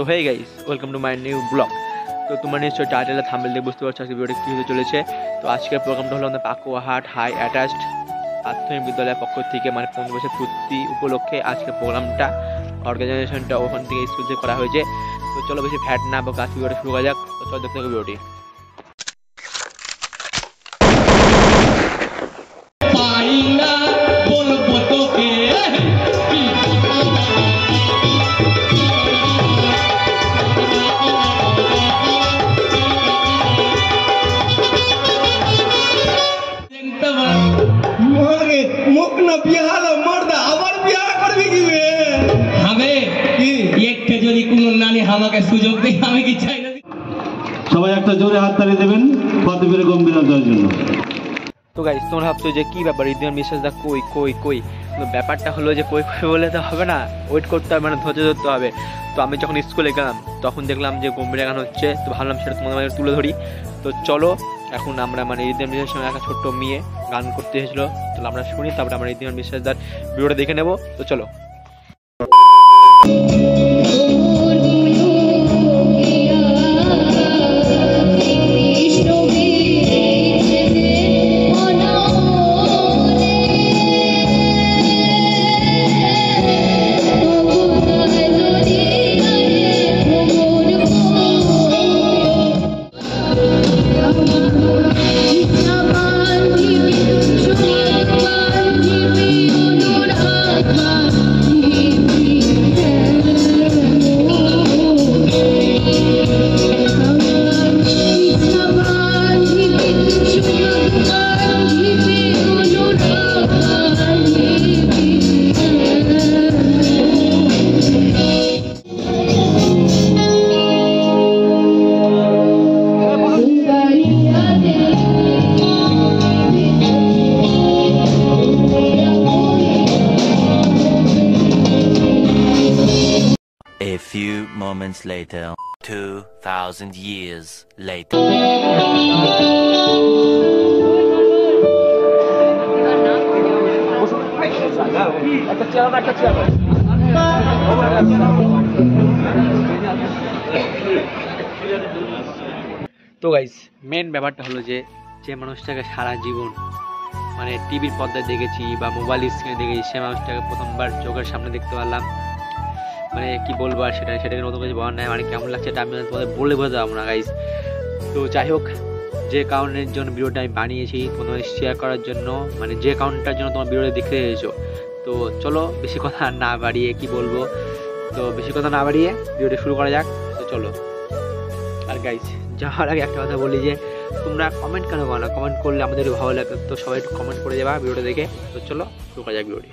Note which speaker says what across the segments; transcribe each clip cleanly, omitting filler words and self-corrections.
Speaker 1: So hey guys, welcome to my new blog. তো তোমরা নিশ্চয়ই টাইটেলে থাম্বনেল দেখে বুঝতে পারছো আজকে ভিডিওটা কী হতে চলেছে। তো আজকের প্রোগ্রামটা হলো আমাদের পাকুয়াহাট হাই অ্যাটাচড প্রাথমিক বিদ্যালয়ের পক্ষ থেকে, মানে 15 বছর পূর্তি উপলক্ষে আজকে প্রোগ্রামটা অর্গানাইজেশনটা ওখান থেকে স্কুল থেকে করা হয়েছে। তো চলো বেশি ফ্যাট না বা কাজ ভিডিওটা শুরু করা যাক। তো চলো দেখতে হবে ভিডিওটি।
Speaker 2: সুযোগ দেই আমি কি চাই না।
Speaker 3: সবাই একটা জোরে হাততালি দেবেন ফাতেমের গম্ভীর আন্তর্জাতিক জন্য।
Speaker 1: তো গাইস, তোমরা ভাবছো যে কি ব্যাপার, রিদিমান বিশ্বাস দা কই কই কই। তো ব্যাপারটা হলো যে কই কই বলে তো হবে না, ওয়েট করতে হবে, মানে ধৈর্য ধরতে হবে। তো আমি যখন স্কুলে গেলাম তখন দেখলাম যে গম্ভীর গান হচ্ছে, তো ভাবলাম সেটা তোমাদের মাঝে তুলে ধরি। তো চলো এখন আমরা মানে রিদিমান বিশ্বাসের সঙ্গে একটা ছোট্ট মেয়ে গান করতে এসেছিলো, তাহলে আমরা শুনি, তারপরে আমরা রিদিমান বিশ্বাস দার ভিডিওটা দেখে নেবো। তো চলো।
Speaker 4: A few moments later, 2,000 years later.
Speaker 1: তো গাইস, মেন ব্যাপারটা হলো যে মানুষটাকে সারা জীবন মানে টিভির পর্দায় দেখেছি বা মোবাইল স্ক্রিনে দেখেছি, সে মানুষটাকে প্রথমবার চোখের সামনে দেখতে পারলাম। মানে কি বলবো আর সেটাকে নতুন কিছু বলার নাই, মানে কেমন লাগছে এটা আমি তোমাদের বলে বোঝাতে পারবো না গাইস। তো যাই হোক, যে কারণের জন্য ভিডিওটা আমি বানিয়েছি তোমাদের শেয়ার করার জন্য, মানে যে কারণটার জন্য তোমার ভিডিওটা দেখতে এসেছো। তো চলো বেশি কথা না বাড়িয়ে কি বলবো, তো বেশি কথা না বাড়িয়ে ভিডিওটা শুরু করা যাক। তো চলো। আর গাইস, যাওয়ার আগে একটা কথা বলি যে তোমরা কমেন্ট কেন করো না, কমেন্ট করলে আমাদের ভালো লাগে। তো সবাই একটু কমেন্ট করে যাবা ভিডিওটা দেখে। তো চলো শুরু করা যাক ভিডিওটি।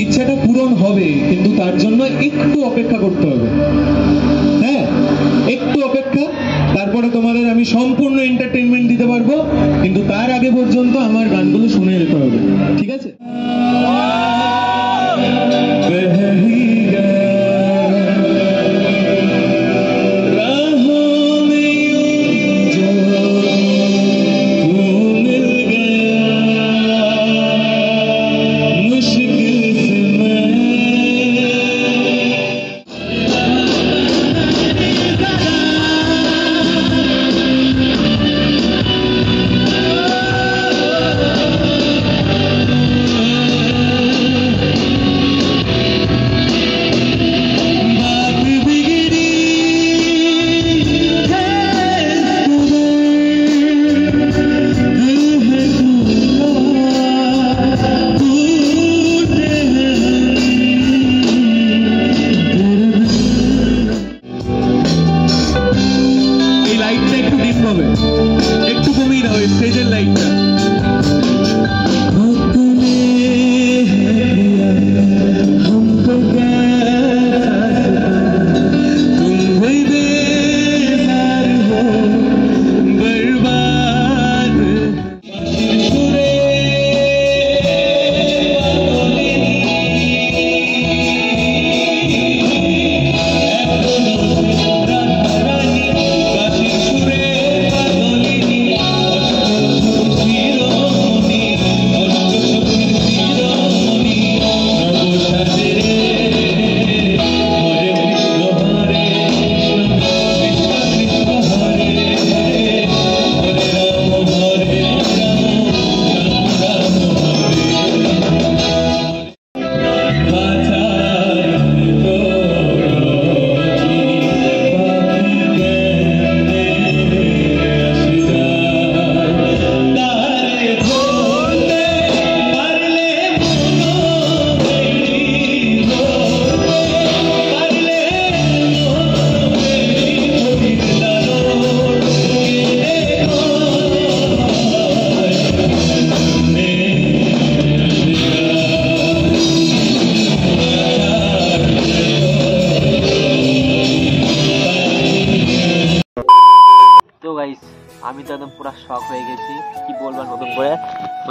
Speaker 2: ইচ্ছাটা পূরণ হবে, কিন্তু তার জন্য একটু অপেক্ষা করতে হবে। হ্যাঁ, একটু অপেক্ষা, তারপরে তোমাদের আমি সম্পূর্ণ এন্টারটেইনমেন্ট দিতে পারবো, কিন্তু তার আগে পর্যন্ত আমার গানগুলো শুনে যেতে হবে, ঠিক আছে?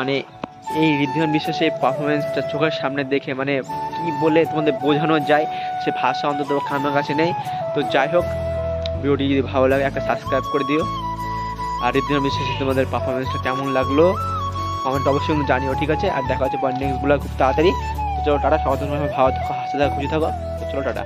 Speaker 1: মানে এই ঋদ্ধিমান বিশ্বাসের পারফরমেন্সটা চোখের সামনে দেখে মানে কি বলে তোমাদের বোঝানো যায় সে ভাষা অন্তত আমার কাছে নেই। তো যাই হোক, ভিডিওটি যদি ভালো লাগে একটা সাবস্ক্রাইব করে দিও। আর ঋদ্ধিমান বিশ্বাসের তোমাদের পারফরমেন্সটা কেমন লাগলো কমেন্ট অবশ্যই কিন্তু জানিও, ঠিক আছে? আর দেখা হচ্ছে নেক্সট ব্লগ খুব তাড়াতাড়ি। তো চলো টাটা, সবাই ভালো থাকো, হাসতে থাকো, খুশি থাকো। তো চলো টাটা।